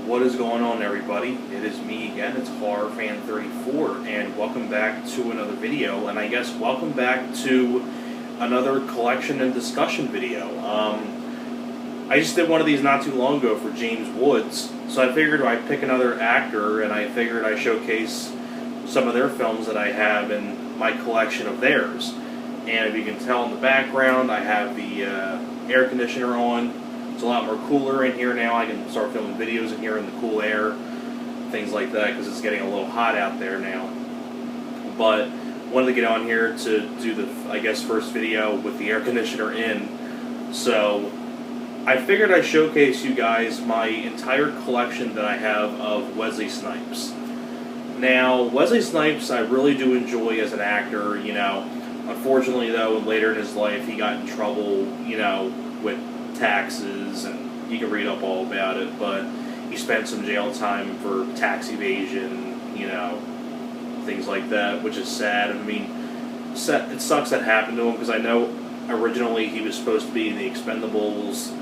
What is going on, everybody? It is me again. It's HorrorFan34, and welcome back to another video. And I guess welcome back to another collection and discussion video. I just did one of these not too long ago for James Woods, so I figured I'd pick another actor, and I figured I'd showcase some of their films that I have in my collection of theirs. And if you can tell in the background, I have the air conditioner on. It's a lot more cooler in here now. I can start filming videos in here in the cool air, things like that, because it's getting a little hot out there now. But wanted to get on here to do the, I guess, first video with the air conditioner in. So I figured I'd showcase you guys my entire collection that I have of Wesley Snipes. Now, Wesley Snipes I really do enjoy as an actor, you know. Unfortunately, though, later in his life he got in trouble, you know, with taxes, and you can read up all about it, but he spent some jail time for tax evasion, you know, things like that, which is sad. I mean, it sucks that happened to him, because I know originally he was supposed to be in the Expendables,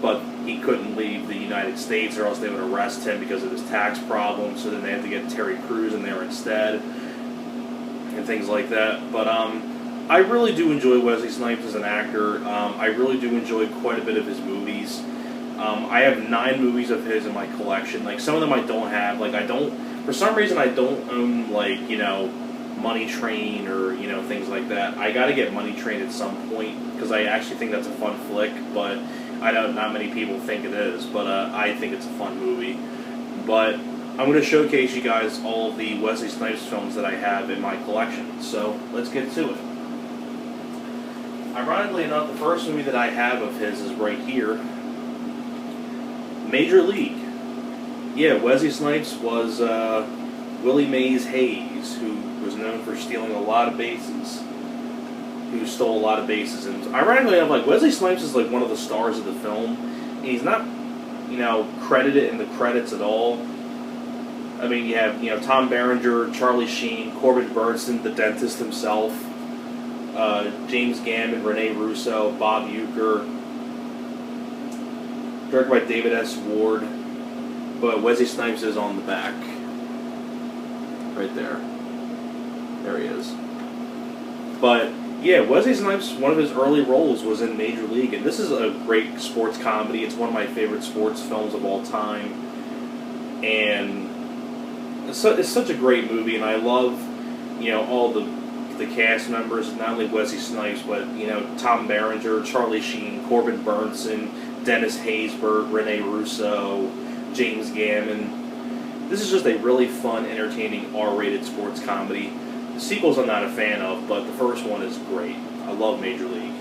but he couldn't leave the United States or else they would arrest him because of his tax problems, so then they had to get Terry Crews in there instead, and things like that. But I really do enjoy Wesley Snipes as an actor. I really do enjoy quite a bit of his movies. I have 9 movies of his in my collection. Like, some of them I don't have. Like, for some reason I don't own, like, you know, Money Train or, you know, things like that. I gotta get Money Train at some point, because I actually think that's a fun flick, but I know not many people think it is, but I think it's a fun movie. But I'm going to showcase you guys all of the Wesley Snipes films that I have in my collection. So, let's get to it. Ironically enough, the first movie that I have of his is right here. Major League. Yeah, Wesley Snipes was Willie Mays Hayes, who was known for stealing a lot of bases. Who stole a lot of bases. And ironically enough, like, Wesley Snipes is like one of the stars of the film. And he's not, you know, credited in the credits at all. I mean, you have, you know, Tom Berenger, Charlie Sheen, Corbin Bernsen, the dentist himself, James Gammon, Rene Russo, Bob Uecker, directed by David S. Ward, but Wesley Snipes is on the back, right there. There he is. But yeah, Wesley Snipes, one of his early roles was in Major League, and this is a great sports comedy. It's one of my favorite sports films of all time, and it's such a great movie, and I love, you know, all the cast members, not only Wesley Snipes, but, you know, Tom Berenger, Charlie Sheen, Corbin Bernsen, Dennis Haysbert, Rene Russo, James Gammon. This is just a really fun, entertaining, R-rated sports comedy. The sequels I'm not a fan of, but the first one is great. I love Major League.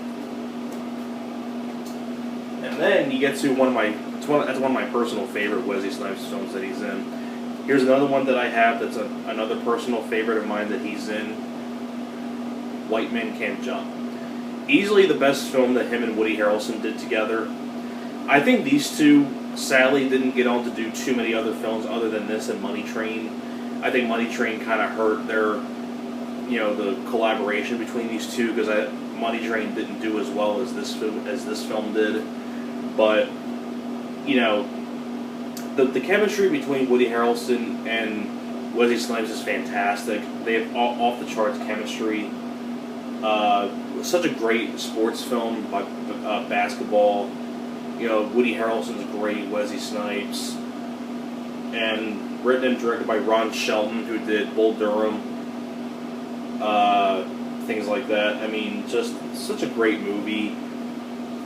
And then you get to that's one of my personal favorite Wesley Snipes films that he's in. Here's another one that I have that's another personal favorite of mine that he's in. White Men Can't Jump. Easily the best film that him and Woody Harrelson did together. I think these two, sadly, didn't get on to do too many other films other than this and Money Train. I think Money Train kind of hurt their, you know, the collaboration between these two, because Money Train didn't do as well as this film did. But, you know, the chemistry between Woody Harrelson and Wesley Snipes is fantastic. They have off the charts chemistry. Such a great sports film about basketball. You know, Woody Harrelson's great, Wesley Snipes, and written and directed by Ron Shelton, who did Bull Durham, things like that. I mean, just such a great movie.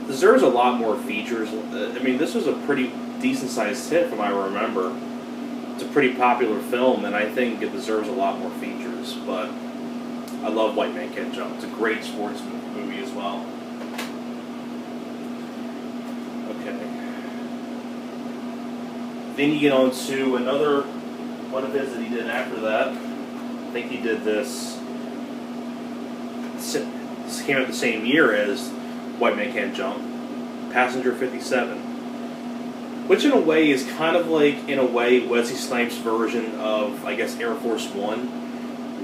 Deserves a lot more features. I mean, this was a pretty decent-sized hit, from what I remember. It's a pretty popular film, and I think it deserves a lot more features, but I love White Man Can't Jump. It's a great sports movie as well. Okay. Then you get on to another one of his that he did after that. I think he did this. This came out the same year as White Man Can't Jump. Passenger 57. Which in a way is kind of like, in a way, Wesley Snipes' version of, I guess, Air Force One,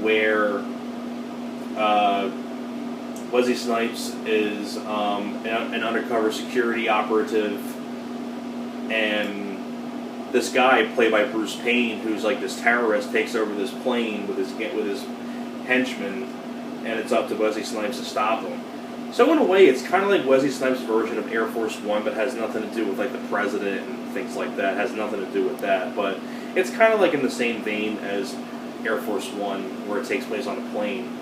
where Wesley Snipes is an undercover security operative, and this guy played by Bruce Payne, who's like this terrorist, takes over this plane with his henchmen, and it's up to Wesley Snipes to stop him. So in a way, it's kind of like Wesley Snipes' version of Air Force One, but has nothing to do with like the president and things like that. It has nothing to do with that, but it's kind of like in the same vein as Air Force One, where it takes place on a plane.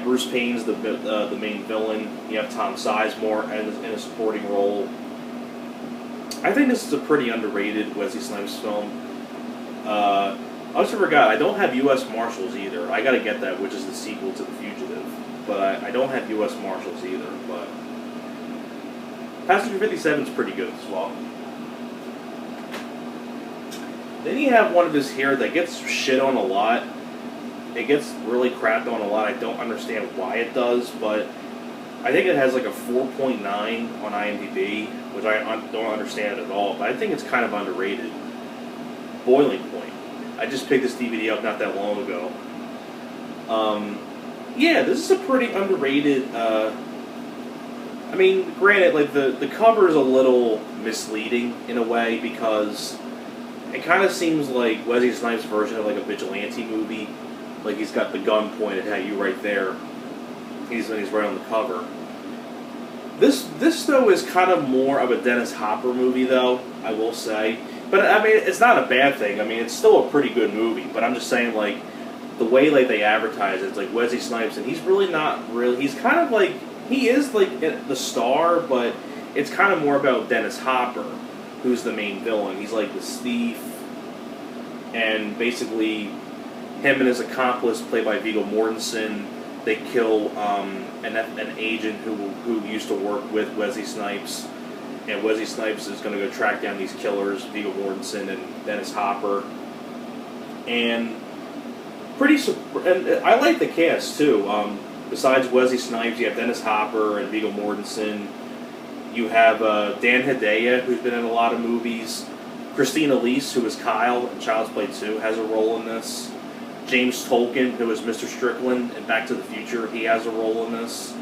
Bruce Payne's the main villain. You have Tom Sizemore in a supporting role. I think this is a pretty underrated Wesley Snipes film. I also forgot, I don't have U.S. Marshals either. I gotta get that, which is the sequel to The Fugitive. But I don't have U.S. Marshals either. But Passenger 57 is pretty good as well. Then you have one of his here that gets shit on a lot. It gets really crapped on a lot. I don't understand why it does, but I think it has like a 4.9 on IMDb, which I don't understand at all, but I think it's kind of underrated. Boiling Point. I just picked this DVD up not that long ago. Yeah, this is a pretty underrated, I mean, granted, like, the cover is a little misleading in a way, because it kind of seems like Wesley Snipes' version of like a vigilante movie. Like, he's got the gun pointed at you right there. He's right on the cover. This though is kind of more of a Dennis Hopper movie, though, I will say. But I mean, it's not a bad thing. I mean, it's still a pretty good movie. But I'm just saying, like, the way like they advertise it's like Wesley Snipes, and he's really not really. He's kind of like, he is like the star, but it's kind of more about Dennis Hopper, who's the main villain. He's like the thief, and basically him and his accomplice, played by Viggo Mortensen, they kill an agent who used to work with Wesley Snipes, and Wesley Snipes is going to go track down these killers, Viggo Mortensen and Dennis Hopper, and I like the cast too. Besides Wesley Snipes, you have Dennis Hopper and Viggo Mortensen. You have Dan Hedaya, who's been in a lot of movies. Christina Elise, who is Kyle in Child's Play 2, has a role in this. James Tolkien, who is Mr. Strickland in Back to the Future, he has a role in this.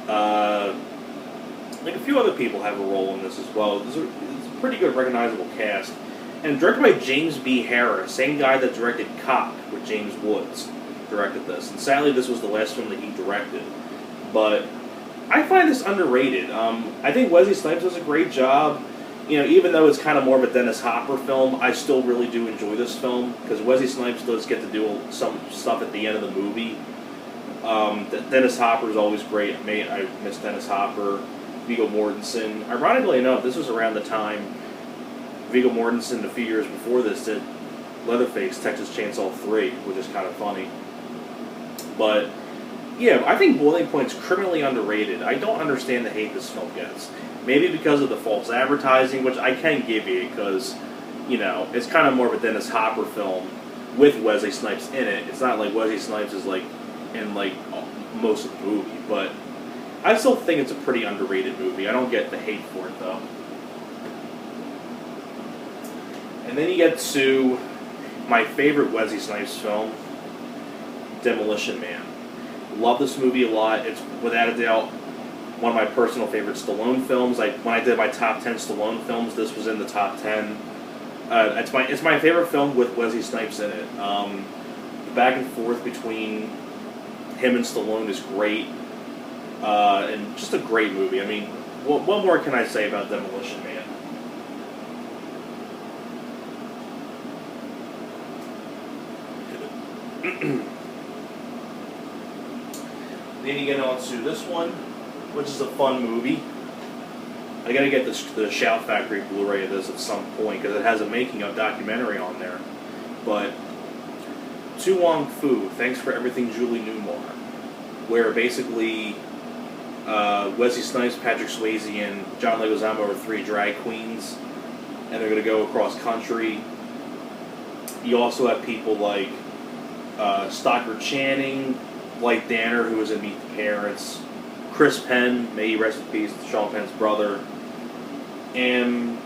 Like a few other people have a role in this as well. It's a pretty good recognizable cast. And directed by James B. Harris, same guy that directed Cop with James Woods, directed this. And sadly, this was the last film that he directed. But I find this underrated. I think Wesley Snipes does a great job. You know, even though it's kind of more of a Dennis Hopper film, I still really do enjoy this film, because Wesley Snipes does get to do some stuff at the end of the movie. Dennis Hopper is always great. I miss Dennis Hopper. Viggo Mortensen. Ironically enough, this was around the time Viggo Mortensen, a few years before this, did Leatherface, Texas Chainsaw 3, which is kind of funny. But, yeah, I think Boiling Point's criminally underrated. I don't understand the hate this film gets. Maybe because of the false advertising, which I can give you, because, you know, it's kind of more of a Dennis Hopper film with Wesley Snipes in it. It's not like Wesley Snipes is, like, in, like, most of the movie, but I still think it's a pretty underrated movie. I don't get the hate for it, though. And then you get to my favorite Wesley Snipes film, Demolition Man. Love this movie a lot. It's, without a doubt, one of my personal favorite Stallone films. When I did my top 10 Stallone films, this was in the top 10. It's my favorite film with Wesley Snipes in it. The back and forth between him and Stallone is great. And just a great movie. I mean, what more can I say about Demolition Man? Then you get on to this one, which is a fun movie. I gotta get the Shout Factory Blu-ray of this at some point, because it has a making-of documentary on there. But To Wong Fu, Thanks for Everything, Julie Newmar, where basically Wesley Snipes, Patrick Swayze, and John Leguizamo are three drag queens, and they're gonna go across country. You also have people like Stockard Channing, Blythe Danner, who was in Meet the Parents, Chris Penn, may he rest in peace, Sean Penn's brother. And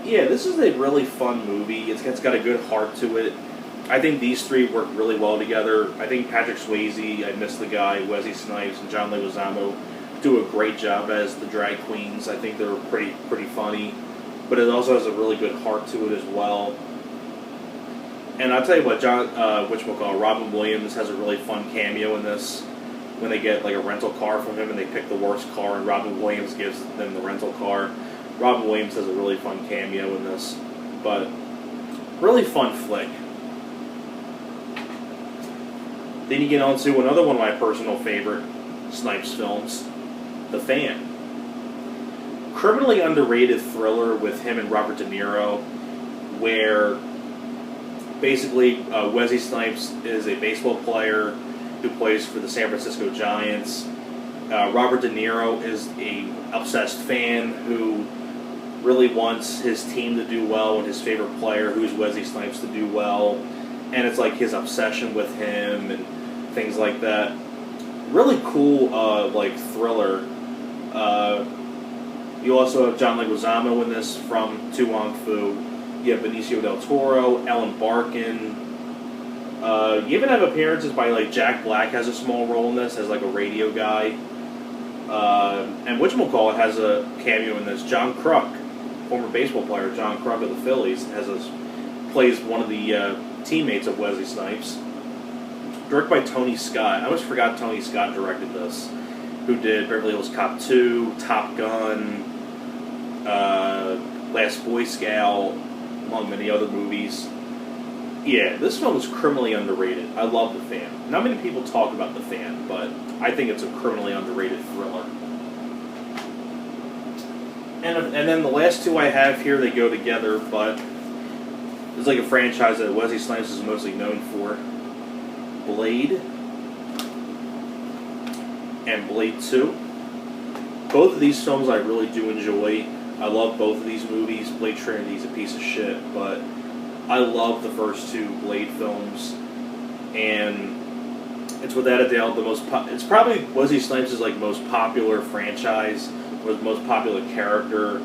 yeah, this is a really fun movie. It's got a good heart to it. I think these three work really well together. I think Patrick Swayze, I miss the guy, Wesley Snipes, and John Leguizamo do a great job as the drag queens. I think they're pretty funny. but it also has a really good heart to it as well. And I'll tell you what, Robin Williams has a really fun cameo in this. When they get like a rental car from him and they pick the worst car and Robin Williams gives them the rental car. Robin Williams has a really fun cameo in this. But really fun flick. Then you get on to another one of my personal favorite Snipes films, The Fan. Criminally underrated thriller with him and Robert De Niro, where basically Wesley Snipes is a baseball player who plays for the San Francisco Giants. Robert De Niro is a obsessed fan who really wants his team to do well and his favorite player, who's Wesley Snipes, to do well. And it's like his obsession with him and things like that. Really cool, like thriller. You also have John Leguizamo in this from Tu Wong Fu. You have Benicio del Toro, Ellen Barkin. You even have appearances by like Jack Black has a small role in this as like a radio guy. And whatchamacallit has a cameo in this. John Kruk, former baseball player John Kruk of the Phillies, plays one of the teammates of Wesley Snipes. Directed by Tony Scott. I almost forgot Tony Scott directed this. Who did Beverly Hills Cop 2, Top Gun, Last Boy Scout, among many other movies. Yeah, this film is criminally underrated. I love The Fan. Not many people talk about The Fan, but I think it's a criminally underrated thriller. And then the last two I have here, they go together, but it's like a franchise that Wesley Snipes is mostly known for. Blade and Blade 2. Both of these films I really do enjoy. I love both of these movies. Blade Trinity is a piece of shit, but I love the first two Blade films, and it's without a doubt the most. It's probably Wesley Snipes' like most popular franchise, or the most popular character,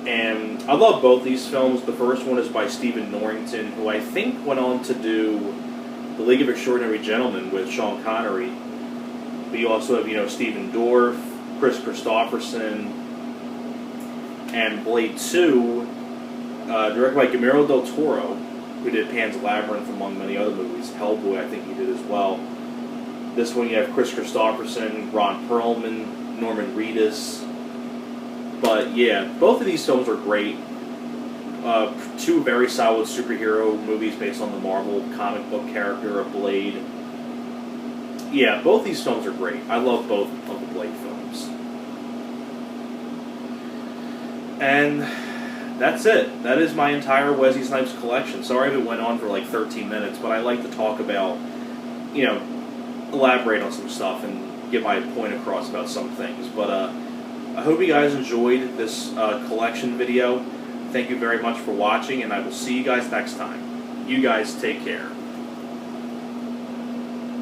and I love both these films. The first one is by Stephen Norrington, who I think went on to do The League of Extraordinary Gentlemen with Sean Connery. But you also have Stephen Dorff, Chris Christopherson, and Blade 2. Directed by Guillermo del Toro, who did Pan's Labyrinth, among many other movies. Hellboy, I think he did as well. This one you have Chris Christopherson, Ron Perlman, Norman Reedus. But yeah, both of these films are great. Two very solid superhero movies based on the Marvel comic book character of Blade. Yeah, both these films are great. I love both of the Blade films. And that's it. That is my entire Wesley Snipes collection. Sorry if it went on for like 13 minutes, but I like to talk about, elaborate on some stuff and get my point across about some things. But I hope you guys enjoyed this collection video. Thank you very much for watching, and I will see you guys next time. You guys take care.